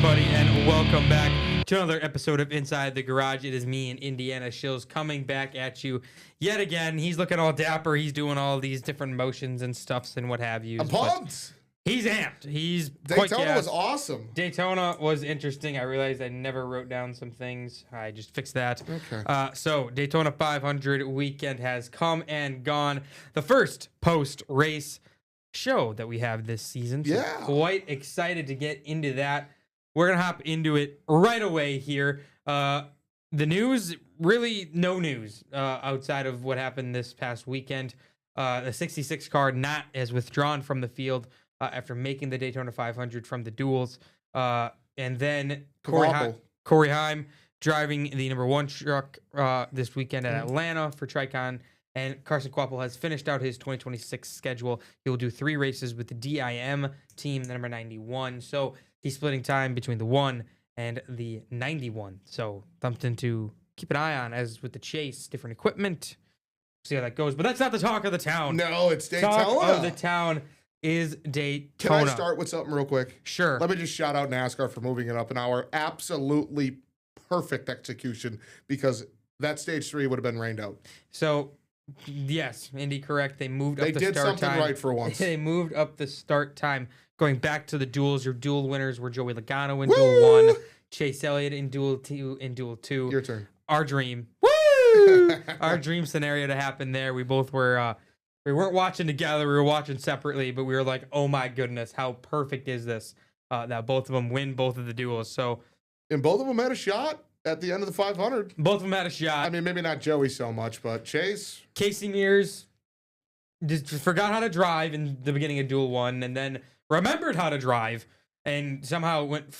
everybody, and welcome back to another episode of Inside the Garage. It is me and Indiana Shills coming back at you yet again. He's looking all dapper. He's doing all these different motions and stuffs and what have you. I'm pumped. He's amped. He's Daytona was awesome. Daytona was interesting. I realized I never wrote down some things. I just fixed that. Okay. So Daytona 500 weekend has come and gone. The first post-race show that we have this season. So Yeah. quite excited to get into that. We're going to hop into it right away here. The news, really no news outside of what happened this past weekend. The 66 car not as withdrawn from the field after making the Daytona 500 from the duels. And then Corey Heim driving the number one truck this weekend at Atlanta for Tricon. And Carson Kvapil has finished out his 2026 schedule. He will do 3 races with the DIM team, the number 91. So he's splitting time between the 1 and the 91. So something to keep an eye on, as with the chase, different equipment. See how that goes. But that's not the talk of the town. No, it's Daytona. Talk of the town is Daytona. Can I start with something real quick? Sure. Let me just shout out NASCAR for moving it up an hour. Absolutely perfect execution, because that stage 3 would have been rained out. So, yes, Indy, correct. They moved up the start time. They did something right for once. They moved up the start time. Going back to the duels, your duel winners were Joey Logano in Duel 1, Chase Elliott in Duel 2, Your turn. Our dream. Woo! Our dream scenario to happen there. We both were, we weren't watching together. We were watching separately, but we were like, oh my goodness, how perfect is this? That both of them win both of the duels. So, and both of them had a shot at the end of the 500. Both of them had a shot. I mean, maybe not Joey so much, but Chase. Casey Mears just forgot how to drive in the beginning of Duel 1 and then remembered how to drive and somehow went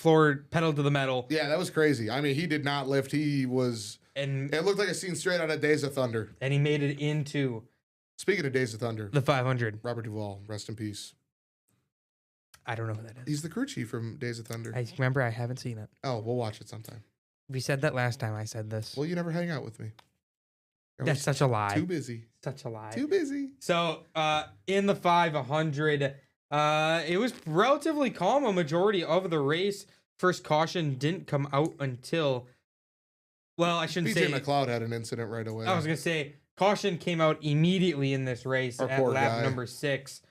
pedal to the metal. Yeah, that was crazy. I mean, he did not lift. He was... And it looked like a scene straight out of Days of Thunder. And he made it into... Speaking of Days of Thunder. The 500. Robert Duvall, rest in peace. I don't know who that is. He's the crew chief from Days of Thunder. I remember I haven't seen it. Oh, we'll watch it sometime. We said that last time I said this. Well, you never hang out with me. That's such a lie. Too busy. Such a lie. Too busy. So, in the 500, it was relatively calm a majority of the race. First caution didn't come out until, well, I shouldn't say. BJ McLeod had an incident right away. I was going to say, caution came out immediately in this race at lap number 6,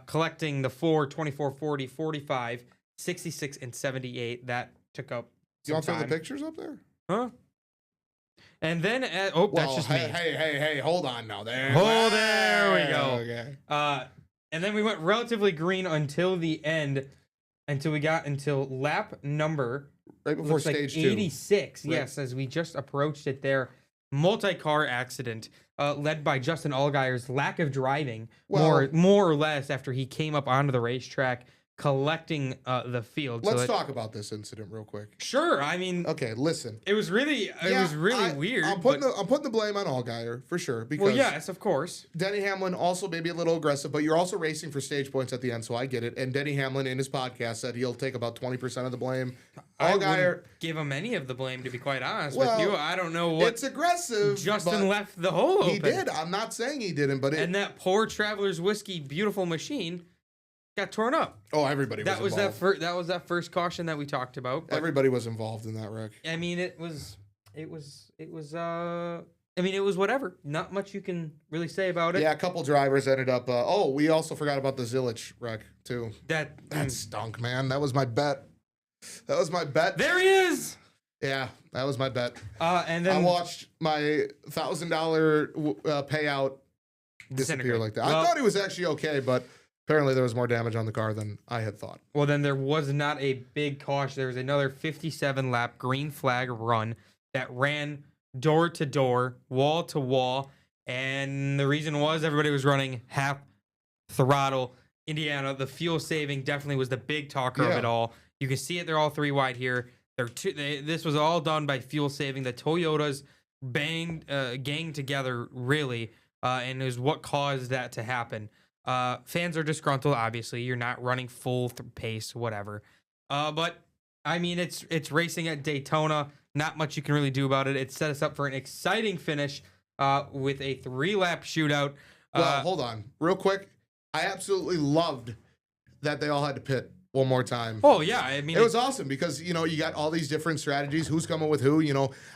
collecting the 4, 24, 40, 45, 66, and 78. That took up you want to throw the pictures up there? Huh? And then, that's just me. Hey, hold on now. There we go. Okay. And then we went relatively green until the end, until lap number right before stage 2. 86. Right. Yes, as we just approached it there. Multi-car accident led by Justin Allgaier's lack of driving, more or less, after he came up onto the racetrack collecting the field. Let's talk about this incident real quick. Sure. I mean, okay, listen. It was really weird. I'm putting the blame on Allgaier for sure, because well, yes, of course. Denny Hamlin also maybe a little aggressive, but you're also racing for stage points at the end, so I get it. And Denny Hamlin in his podcast said he'll take about 20% of the blame. I wouldn't give him any of the blame, to be quite honest with you. I don't know what. It's aggressive. Justin left the hole open. He did. I'm not saying he didn't, but and that poor Traveler's Whiskey beautiful machine got torn up. Oh, everybody was involved. That was that first caution that we talked about. Everybody was involved in that wreck. I mean, it was whatever. Not much you can really say about it. Yeah, a couple drivers ended up we also forgot about the Zilich wreck too. That stunk, man. That was my bet. There he is. Yeah, that was my bet. And then I watched my $1,000 payout disappear like that. I thought he was actually okay, but apparently there was more damage on the car than I had thought. Well, then there was not a big caution. There was another 57-lap green flag run that ran door to door, wall to wall, and the reason was everybody was running half throttle. Indiana, the fuel saving definitely was the big talker of it all. You can see it. They're all 3 wide here. This was all done by fuel saving. The Toyotas gang together, really, and it was what caused that to happen. Fans are disgruntled, obviously. You're not running full pace, whatever. But, I mean, it's racing at Daytona. Not much you can really do about it. It set us up for an exciting finish with a 3-lap shootout. Well, hold on. Real quick. I absolutely loved that they all had to pit one more time. Oh yeah, I mean It was awesome because, you got all these different strategies. Who's coming with who?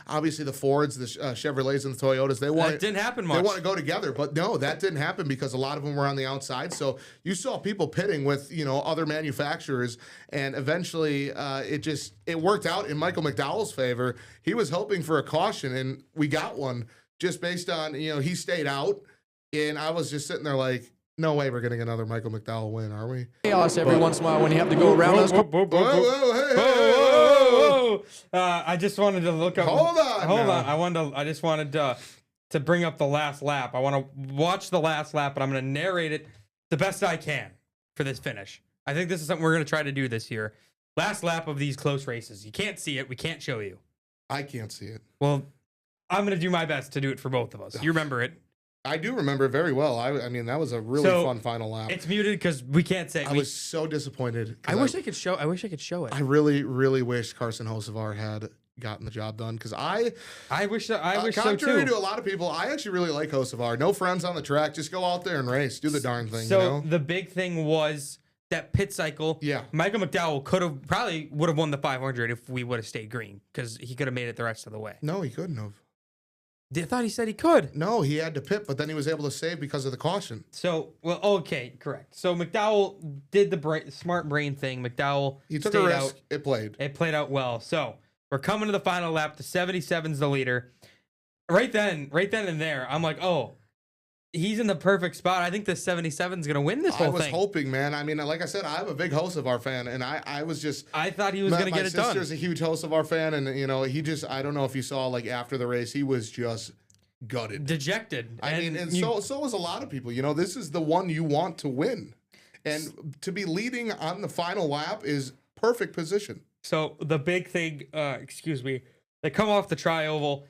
Obviously the Fords, the Chevrolets, and the Toyotas. That didn't happen much. They want to go together, but no, that didn't happen because a lot of them were on the outside. So you saw people pitting with other manufacturers, and eventually it worked out in Michael McDowell's favor. He was hoping for a caution, and we got one just based on he stayed out, and I was just sitting there like, no way we're getting another Michael McDowell win, are we? Chaos every once in a while when you have to go around those. I just wanted to look up. Hold on. I just wanted to bring up the last lap. I want to watch the last lap, and I'm going to narrate it the best I can for this finish. I think this is something we're going to try to do this year. Last lap of these close races. You can't see it. We can't show you. I can't see it. Well, I'm going to do my best to do it for both of us. You remember it. I do remember it very well. I mean, that was a really fun final lap. It's muted because we can't say. I was so disappointed. I wish I could show it. I really, really wish Carson Hocevar had gotten the job done because I wish so too. Contrary to a lot of people, I actually really like Hocevar. No friends on the track. Just go out there and race. Do the darn thing. So the big thing was that pit cycle. Yeah. Michael McDowell probably would have won the 500 if we would have stayed green because he could have made it the rest of the way. No, he couldn't have. I thought he said he could. No, he had to pit, but then he was able to save because of the caution. So, okay, correct. So McDowell did the smart brain thing. McDowell he took a risk. It played. It played out well. So we're coming to the final lap. The 77's the leader. Right then and there, I'm like, oh, he's in the perfect spot. I think the 77's gonna win this whole thing. I was hoping, man. I mean, like I said, I'm a big Hocevar fan, and I was just. I thought he was gonna get it done. My sister's a huge Hocevar fan, and he just. I don't know if you saw like after the race, he was just gutted, dejected. So was a lot of people. This is the one you want to win, and to be leading on the final lap is perfect position. So the big thing, they come off the tri-oval,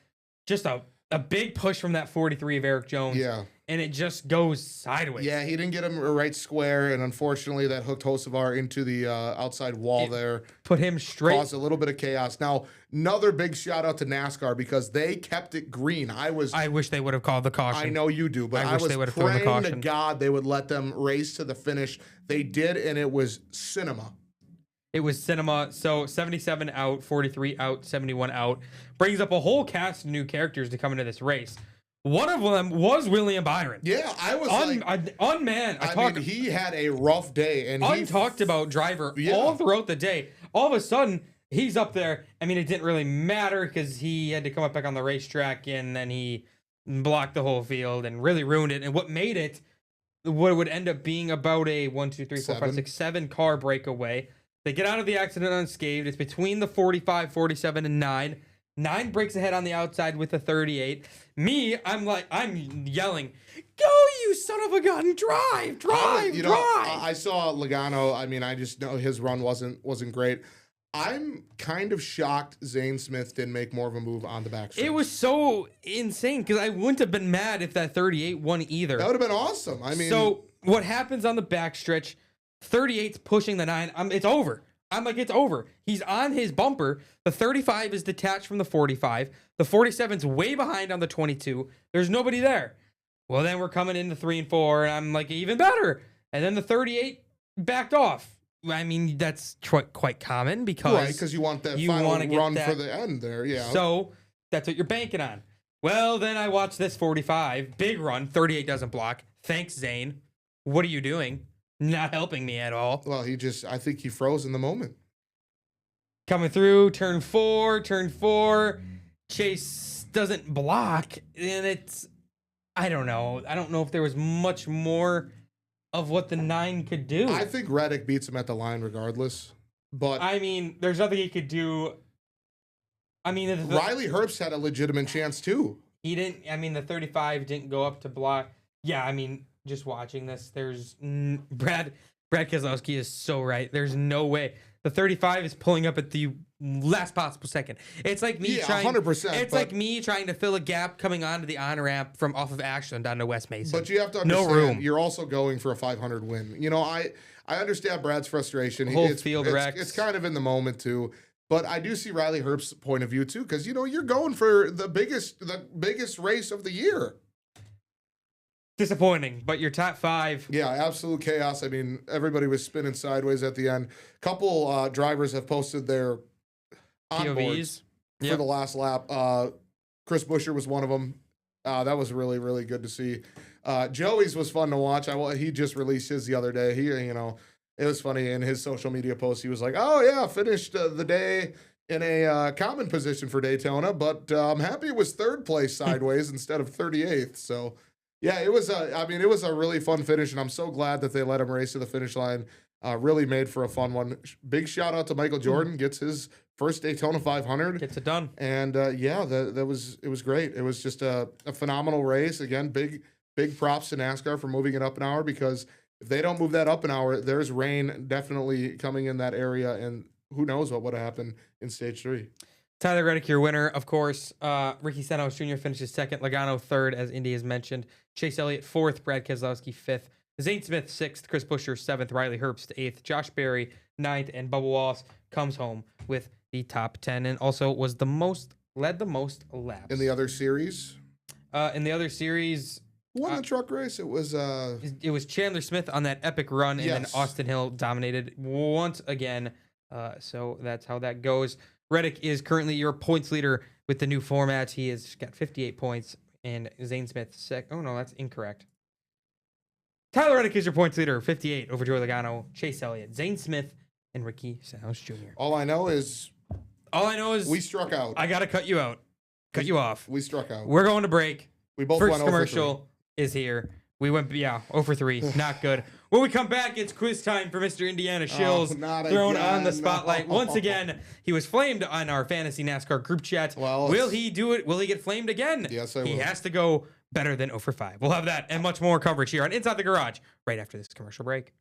just a big push from that 43 of Eric Jones. Yeah. And it just goes sideways. Yeah, he didn't get him right square, and unfortunately that hooked Hocevar into the outside wall there. Put him straight. Caused a little bit of chaos. Now, another big shout out to NASCAR because they kept it green. I wish they would have called the caution. I know you do, but I was praying to God they would let them race to the finish. They did, and it was cinema. It was cinema. So 77 out, 43 out, 71 out. Brings up a whole cast of new characters to come into this race. One of them was William Byron. Yeah, I was unmanned. I mean, he had a rough day, and he talked about driver all throughout the day. All of a sudden, he's up there. I mean, it didn't really matter because he had to come up back on the racetrack, and then he blocked the whole field and really ruined it. And what made it, what would end up being about a 7 car breakaway. They get out of the accident unscathed. It's between the 45, 47, and 9. 9 breaks ahead on the outside with the 38. I'm yelling, go, you son of a gun, drive. I saw Logano. I mean, I just know his run wasn't great. I'm kind of shocked Zane Smith didn't make more of a move on the backstretch. It was so insane because I wouldn't have been mad if that 38 won either. That would have been awesome. I mean, so what happens on the backstretch? 38's pushing the 9. It's over. I'm like, it's over. He's on his bumper. The 35 is detached from the 45. The 47's way behind on the 22. There's nobody there. Well, then we're coming into 3 and 4, and I'm like, even better. And then the 38 backed off. I mean, that's quite common because you want that final run for the end there. Yeah. So that's what you're banking on. Well, then I watch this 45. Big run. 38 doesn't block. Thanks, Zane. What are you doing? Not helping me at all. Well, I think he froze in the moment. Coming through, turn 4. Chase doesn't block. And I don't know. I don't know if there was much more of what the 9 could do. I think Reddick beats him at the line regardless. But I mean, there's nothing he could do. I mean, Riley Herbst had a legitimate chance too. He didn't. I mean, the 35 didn't go up to block. Yeah, I mean, just watching this, there's Brad Keselowski is so right. There's no way the 35 is pulling up at the last possible second. It's like me trying 100%. It's like me trying to fill a gap coming onto the on ramp from off of Ashland onto West Mason. But you have to understand, no room. You're also going for a 500 win. I understand Brad's frustration. Whole field wrecks. It's kind of in the moment too. But I do see Riley Herbst's point of view too, because you're going for the biggest race of the year. disappointing. But your top 5. Yeah, absolute chaos. I mean, everybody was spinning sideways at the end. Couple drivers have posted their onboards POVs for the last lap. Chris Buescher was one of them. That was really, really good to see. Joey's was fun to watch. He just released his the other day. It was funny in his social media post. He was like, "Oh yeah, finished the day in a common position for Daytona, but I'm happy it was third place sideways instead of 38th." So yeah, it was. It was a really fun finish, and I'm so glad that they let him race to the finish line. Really made for a fun one. Big shout out to Michael Jordan. Gets his first Daytona 500. Gets it done. And it was great. It was just a phenomenal race. Again, big props to NASCAR for moving it up an hour, because if they don't move that up an hour, there's rain definitely coming in that area, and who knows what would have happened in stage 3. Tyler Reddick, your winner, of course. Ricky Stenhouse Jr. finishes 2nd. Logano 3rd, as Indy has mentioned. Chase Elliott 4th. Brad Keselowski 5th. Zane Smith 6th. Chris Buescher 7th. Riley Herbst 8th. Josh Berry 9th. And Bubba Wallace comes home with the top 10, and also led the most laps. In the other series? Who won the truck race? It was Chandler Smith on that epic run, and yes. then Austin Hill dominated once again. So that's how that goes. Reddick is currently your points leader with the new format. He has got 58 points, and Zane Smith Oh no, that's incorrect. Tyler Reddick is your points leader, 58 over Joey Logano, Chase Elliott, Zane Smith, and Ricky Stenhouse Jr. All I know is we struck out. I gotta cut you out. Cut you off. We struck out. We're going to break. We both First went commercial is here. We went 0 for 3. Not good. When we come back, it's quiz time for Mr. Indiana Shills. Thrown on the spotlight. Once again, he was flamed on our Fantasy NASCAR group chat. Well, will he do it? Will he get flamed again? Yes, I will. He has to go better than 0 for 5. We'll have that and much more coverage here on Inside the Garage right after this commercial break.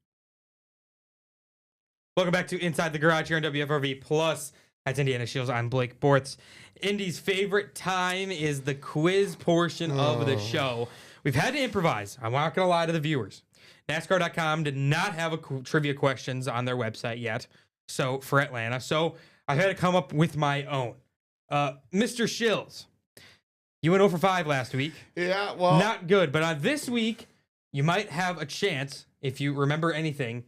Welcome back to Inside the Garage here on WFRV Plus. That's Indiana Shields. I'm Blake Bortz. Indy's favorite time is the quiz portion of the show. We've had to improvise. I'm not going to lie to the viewers. NASCAR.com did not have trivia questions on their website yet, so for Atlanta. So I had to come up with my own. Mr. Shills, you went 0 for 5 last week. Yeah, well, not good. But on this week, you might have a chance if you remember anything.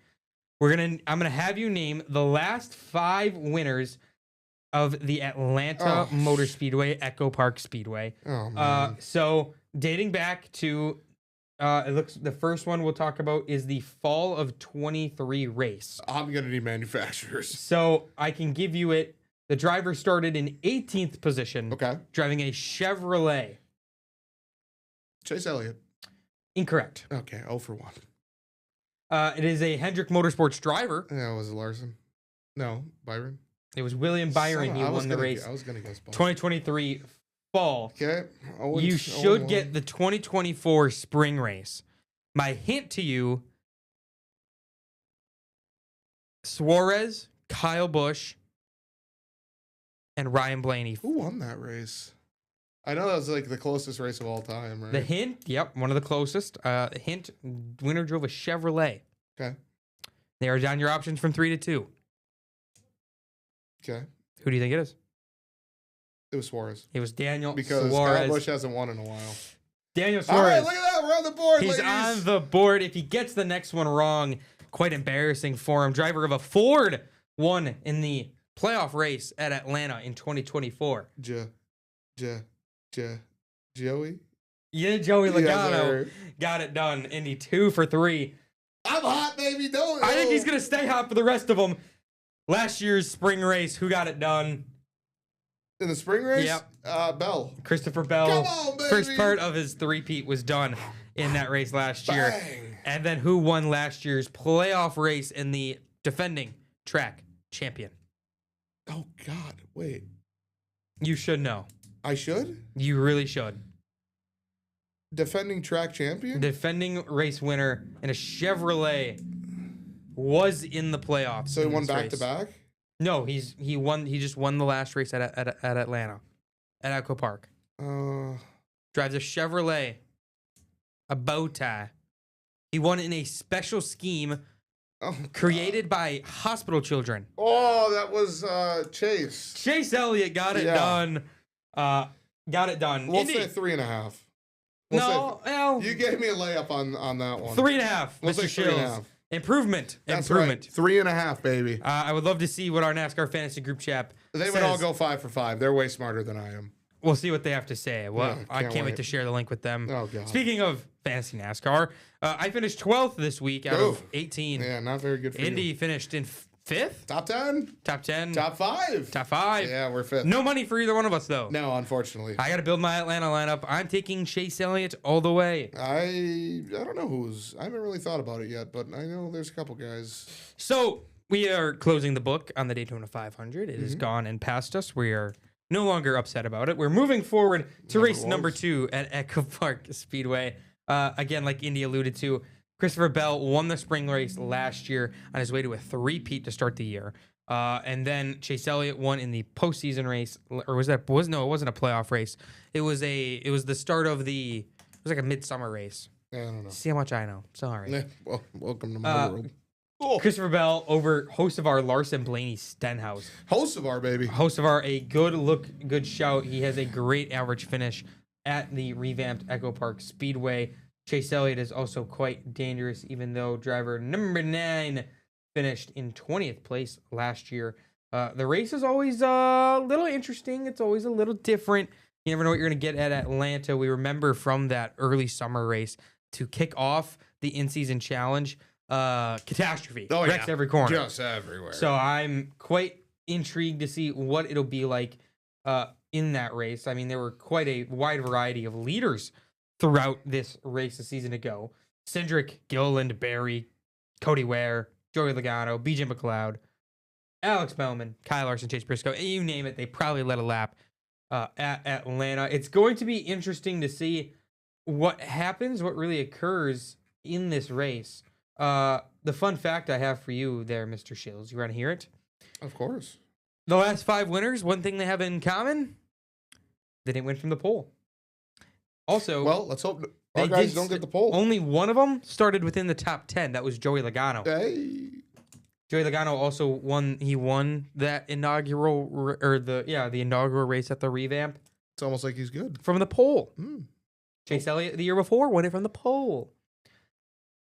I'm gonna have you name the last 5 winners of the Atlanta Motor Speedway, Echo Park Speedway. Oh, man. So dating back to the first one we'll talk about is the fall of 23 race. I'm gonna need manufacturers. So I can give you it. The driver started in 18th position. Okay. Driving a Chevrolet. Chase Elliott. Incorrect. Okay, 0 for 1. It is a Hendrick Motorsports driver. Yeah, was it Larson? No, Byron. It was William Byron. He won the race. I was gonna guess. 2023 fall. Okay. You should get the 2024 spring race. My hint to you: Suarez, Kyle Busch, and Ryan Blaney. Who won that race? I know that was like the closest race of all time, right? The hint, yep, one of the closest. Hint: winner drove a Chevrolet. Okay. They are down your options from 3 to 2. Okay. Who do you think it is? It was Suarez. It was Daniel because Suarez. Kyle Busch hasn't won in a while. Daniel Suarez. All right, look at that. We're on the board, He's ladies. on the board. If he gets the next one wrong, quite embarrassing for him. Driver of a Ford won in the playoff race at Atlanta in 2024. Joey? Yeah, Joey Logano Yes, got it done. Indy 2 for 3. I'm hot, baby. Don't. I think he's going to stay hot for the rest of them. Last year's spring race, who got it done? In the spring race? Yep. Bell. Christopher Bell. Come on, baby. First part of his three-peat was done in that race last year. Bang. And then who won last year's playoff race in the defending track champion? Oh, God. Wait. You should know. I should? You really should. Defending track champion? Defending race winner in a Chevrolet was in the playoffs. So he in won this back race. to back? No, he just won the last race at Atlanta, at Echo Park. Drives a Chevrolet, a bow tie. He won in a special scheme created by hospital children. Oh, that was Chase. Chase Elliott got it done. Got it done. We'll Indy, say 3.5. No, well, You gave me a layup on that one. 3.5, We'll Mr. say 3.5. Shills. Improvement. That's Improvement. right. 3.5, baby. I would love to see what our NASCAR fantasy group chat They would all go 5 for 5. They're way smarter than I am. We'll see what they have to say. Well, Yeah, I can't can't wait wait. to share the link with them. Oh, God. Speaking of fantasy NASCAR, I finished 12th this week out of 18. Yeah, not very good for Indy you. finished in 5th? Top 10? Top 10? Top 5? Top 5? Yeah, we're 5th. No money for either one of us, though. No, unfortunately. I got to build my Atlanta lineup. I'm taking Chase Elliott all the way. I don't know who's. I haven't really thought about it yet, but I know there's a couple guys. So we are closing the book on the Daytona 500. It is gone and past us. We are no longer upset about it. We're moving forward to race number 2 at Echo Park Speedway. Again, like Indy alluded to, Christopher Bell won the spring race last year on his way to a 3-peat to start the year. And then Chase Elliott won in the postseason race, or it wasn't a playoff race. It was the start of it was like a midsummer race. I don't know. See how much I know. Sorry. Yeah, well, welcome to my world. Christopher Bell over Hocevar Larson Blaney Stenhouse. Hocevar, baby. Hocevar, a good look, good shout. He has a great average finish at the revamped Echo Park Speedway. Chase Elliott is also quite dangerous, even though driver number 9 finished in 20th place last year. The race is always a little interesting. It's always a little different. You never know what you're going to get at Atlanta. We remember from that early summer race to kick off the in-season challenge, catastrophe. Oh, Wrecks yeah. every corner. Just everywhere. So I'm quite intrigued to see what it'll be like in that race. I mean, there were quite a wide variety of leaders throughout this race a season ago. Cindric, Gilliland, Barry, Cody Ware, Joey Logano, BJ McLeod, Alex Bellman, Kyle Larson, Chase Briscoe, you name it, they probably led a lap at Atlanta. It's going to be interesting to see what happens, what really occurs in this race. The fun fact I have for you there, Mr. Shills, you want to hear it? Of course. The last 5 winners, one thing they have in common, they didn't win from the pole. Also, Well, let's hope our guys don't get the pole. only one of them started within the top 10. That was Joey Logano. Hey. Joey Logano also won. He won that inaugural the inaugural race at the revamp It's almost like he's good. from the pole. Mm. Chase Elliott the year before won it from the pole.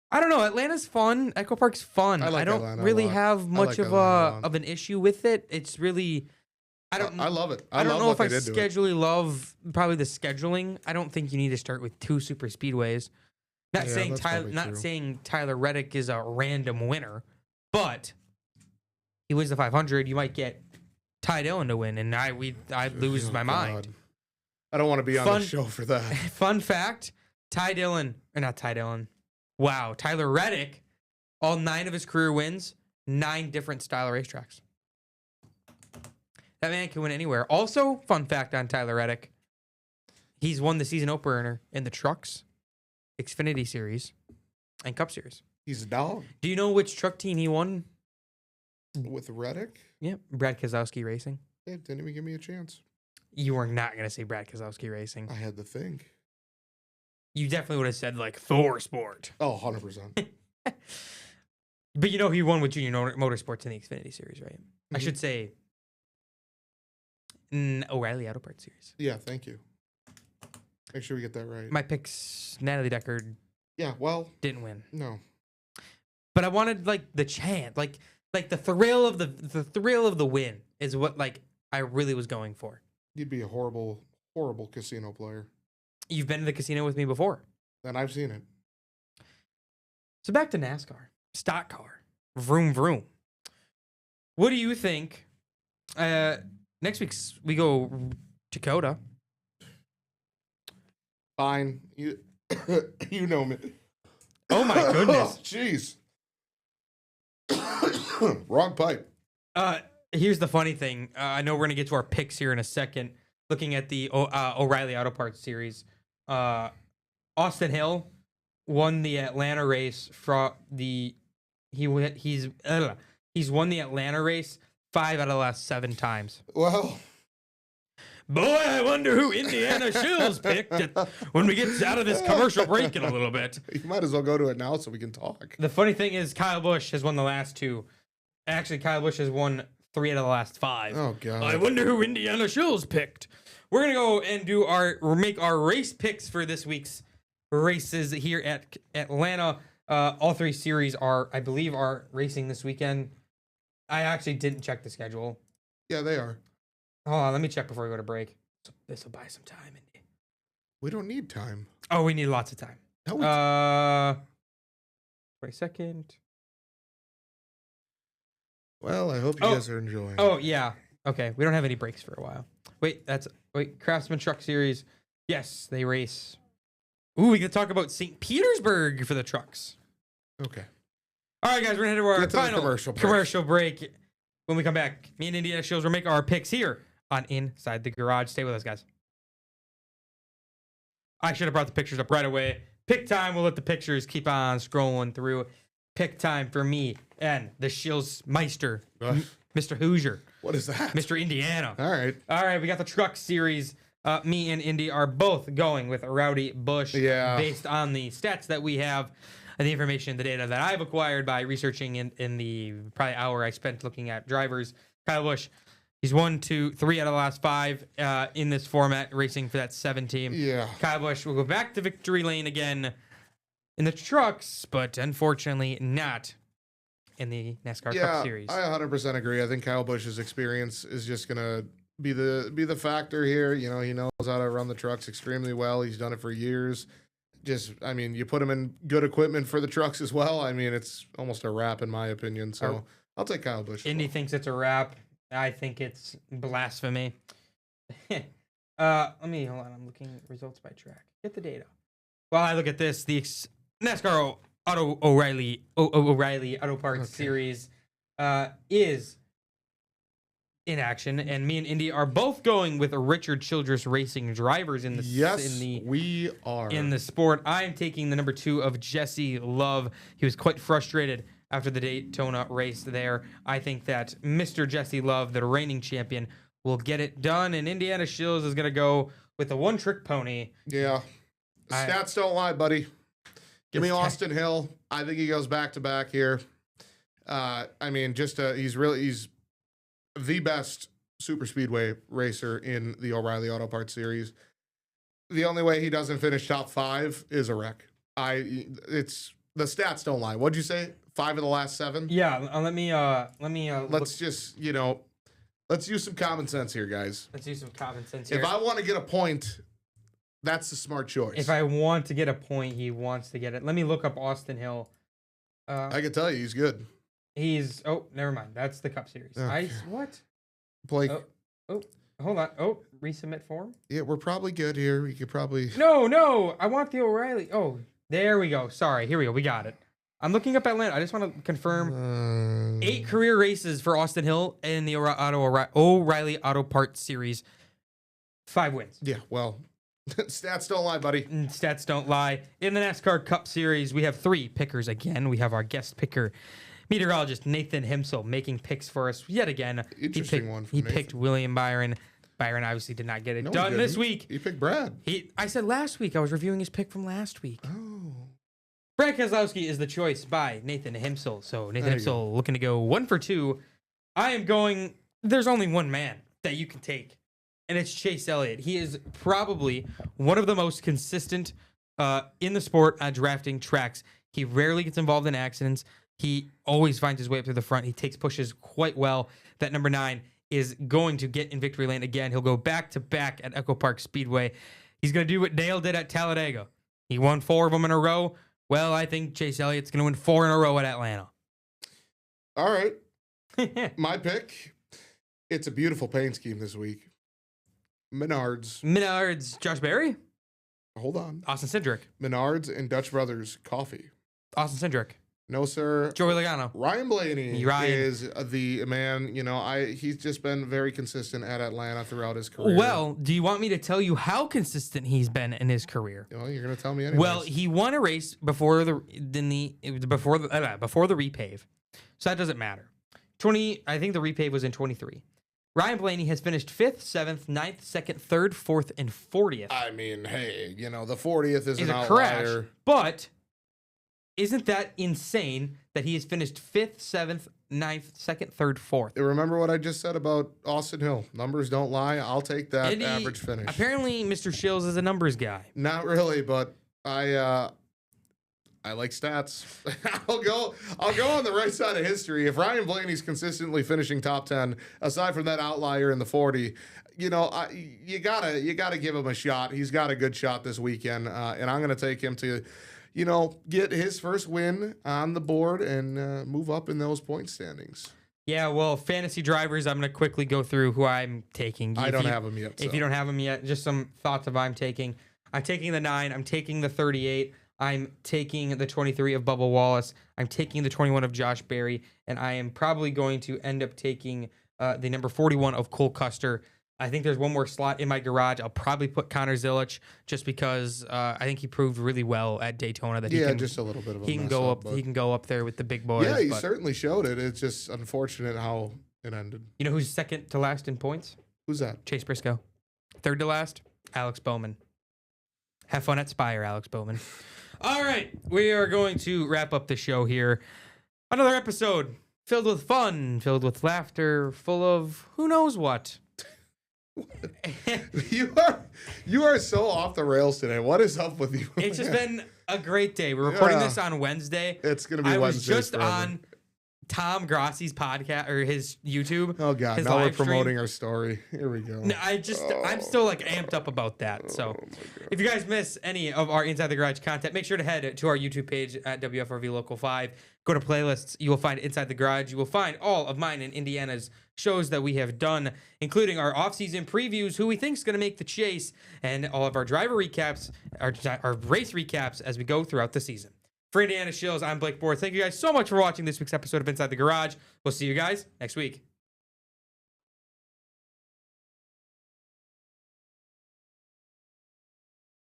I don't know. Atlanta's fun. Echo Park's fun. I don't Atlanta a really lot. have much like Atlanta a lot. of an issue with it. It's really, I love it. I don't love know what if I they did to it. schedually love probably the scheduling. I don't think you need to start with 2 super speedways. Not Yeah, saying that's Tyler, probably not true. saying Tyler Reddick is a random winner, but he wins the 500. You might get Ty Dillon to win, and I'd lose Oh, my mind. God. I don't want to be on Fun- the show for that. Fun fact: Tyler Reddick, all 9 of his career wins, 9 different style racetracks. That man can win anywhere. Also, fun fact on Tyler Reddick: he's won the season opener in the Trucks, Xfinity Series, and Cup Series. He's a dog Do you know which truck team he won? with Reddick. Yep, Brad Keselowski Racing. Yeah, didn't even give me a chance. You were not going to say Brad Keselowski Racing. I had to think. You definitely would have said, like, Thor Sport. Oh, 100%. But you know he won with Junior Motorsports in the Xfinity Series, right? I Mhm. should say O'Reilly Auto Parts Series. Yeah, thank you. Make sure we get that right. My picks, Natalie Deckard Yeah, well, didn't win. no. But I wanted, like, the chant. Like the thrill of the thrill of the win is what, like, I really was going for. You'd be a horrible, horrible casino player. You've been to the casino with me before. And I've seen it. So back to NASCAR. Stock car. Vroom, vroom. What do you think? Next week's we go Dakota. Fine. You you know me. Oh my goodness. Jeez. Wrong pipe. Here's the funny thing. I know we're gonna get to our picks here in a second. Looking at the O'Reilly Auto Parts series, Austin Hill won the Atlanta race from he's won the Atlanta race 5 out of the last 7 times. Well, Boy, I wonder who Indiana Shills picked when we get out of this commercial break in a little bit. you might as well go to it now so we can talk. The funny thing is Kyle Busch has won the last 2. Actually, Kyle Busch has won 3 out of the last 5. Oh, God. I wonder who Indiana Shills picked. We're going to go and make our race picks for this week's races here at Atlanta. All 3 series I believe, are racing this weekend. I actually didn't check the schedule. Yeah, they are. Hold on, let me check before we go to break. So this will buy some time. We don't need time. Oh, we need lots of time. No, Wait a second. well, I hope you guys are enjoying. Oh, yeah. Okay, we don't have any breaks for a while. Wait, Craftsman Truck Series. Yes, they race. Ooh, we can talk about St. Petersburg for the trucks. Okay. All right, guys, we're going to head to our Get to the final commercial break. When we come back, me and Indiana Shields will make our picks here on Inside the Garage. Stay with us, guys. I should have brought the pictures up right away. Pick time. We'll let the pictures keep on scrolling through. Pick time for me and the Shields Meister, Mr. Hoosier. What is that? Mr. Indiana. All right. We got the truck series. Me and Indy are both going with Rowdy Bush. Yeah. Based on the stats that we have and the information, the data that I've acquired by researching in the probably hour I spent looking at drivers. Kyle Busch, he's 1, 2, 3 out of the last 5 in this format, racing for that 7 team. Yeah. Kyle Busch will go back to victory lane again in the trucks, but unfortunately not in the NASCAR Cup Series. I 100% agree. I think Kyle Busch's experience is just gonna be the factor here. You know, he knows how to run the trucks extremely well. He's done it for years. You put him in good equipment for the trucks as well. I mean, it's almost a wrap in my opinion. So I'll take Kyle Busch. Indy thinks it's a wrap. I think it's blasphemy. Let me hold on. I'm looking at results by track. Get the data. While I look at this, the NASCAR O'Reilly Auto Parts Series is in action, and me and Indy are both going with Richard Childress Racing drivers in the we are in the sport. I'm taking the number 2 of Jesse Love. He was quite frustrated after the Daytona race there. I think that Mr. Jesse Love, the reigning champion, will get it done, and Indiana Shields is going to go with the one-trick pony. Yeah. Stats don't lie, buddy. Give me Austin Hill. I think he goes back-to-back here. He's the best super speedway racer in the O'Reilly Auto Parts Series. The only way he doesn't finish top 5 is a wreck. The stats don't lie. What'd you say? 5 of the last 7? Yeah, let me let's use some common sense here, guys. Let's use some common sense here. If I want to get a point, that's the smart choice. If I want to get a point, he wants to get it. Let me look up Austin Hill. I can tell you he's good. Never mind. That's the Cup Series. Okay. What? Blake. Hold on. Resubmit form? Yeah, we're probably good here. We could probably... No. I want the O'Reilly. Oh, there we go. Sorry. Here we go. We got it. I'm looking up Atlanta. I just want to confirm 8 career races for Austin Hill in the O'Reilly Auto Parts Series. 5 wins. Yeah, well, stats don't lie, buddy. Stats don't lie. In the NASCAR Cup Series, we have 3 pickers again. We have our guest picker, meteorologist Nathan Himsel, making picks for us yet again. Interesting one. He picked William Byron. Byron obviously did not get it done this week. He picked Brad. I said last week. I was reviewing his pick from last week. Oh. Brad Keselowski is the choice by Nathan Himsel. So Nathan Himsel looking to go 1 for 2. I am going. There's only one man that you can take, and it's Chase Elliott. He is probably one of the most consistent in the sport at drafting tracks. He rarely gets involved in accidents. He always finds his way up to the front. He takes pushes quite well. That number 9 is going to get in victory lane again. He'll go back-to-back at Echo Park Speedway. He's going to do what Dale did at Talladega. He won 4 of them in a row. Well, I think Chase Elliott's going to win 4 in a row at Atlanta. All right. My pick, it's a beautiful paint scheme this week. Menards. Josh Berry? Hold on. Austin Cindric. Menards and Dutch Brothers Coffee. Austin Cindric. No, sir. Joey Logano. Ryan Blaney is the man. You know, he's just been very consistent at Atlanta throughout his career. Well, do you want me to tell you how consistent he's been in his career? Well, you're going to tell me anyways. Well, he won a race before the repave, so that doesn't matter. I think the repave was in 23. Ryan Blaney has finished 5th, 7th, 9th, 2nd, 3rd, 4th, and 40th. I mean, hey, you know, the 40th is an outlier. Crash, but isn't that insane that he has finished 5th, 7th, 9th, 2nd, 3rd, 4th? Remember what I just said about Austin Hill. Numbers don't lie. I'll take that average finish. Apparently, Mr. Shields is a numbers guy. Not really, but I like stats. I'll go on the right side of history. If Ryan Blaney's consistently finishing top 10, aside from that outlier in the 40, you gotta give him a shot. He's got a good shot this weekend, and I'm gonna take him to, get his first win on the board and move up in those point standings. Yeah, well, fantasy drivers, I'm going to quickly go through who I'm taking. I don't have them yet. If you don't have them yet, just some thoughts of who I'm taking. I'm taking the 9. I'm taking the 38. I'm taking the 23 of Bubba Wallace. I'm taking the 21 of Josh Berry. And I am probably going to end up taking the number 41 of Cole Custer. I think there's one more slot in my garage. I'll probably put Connor Zilic just because I think he proved really well at Daytona that he can just a little bit of a he can mess go up. He can go up there with the big boys. Yeah, he certainly showed it. It's just unfortunate how it ended. You know who's second to last in points? Who's that? Chase Briscoe. Third to last, Alex Bowman. Have fun at Spire, Alex Bowman. All right, we are going to wrap up the show here. Another episode filled with fun, filled with laughter, full of who knows what. You are so off the rails today. What is up with you? It's just been a great day. We're recording this on Wednesday. It's gonna be Wednesday. I was just on Tom Grossi's podcast or his YouTube. Oh God! Now we're promoting our story. Here we go. No, I'm still like amped up about that. So, if you guys miss any of our Inside the Garage content, make sure to head to our YouTube page at WFRV Local 5. Go to playlists. You will find Inside the Garage. You will find all of mine and Indiana's shows that we have done, including our off-season previews, who we think is going to make the chase, and all of our driver recaps, our race recaps as we go throughout the season. For Indiana Shills, I'm Blake Bohr. Thank you guys so much for watching this week's episode of Inside the Garage. We'll see you guys next week.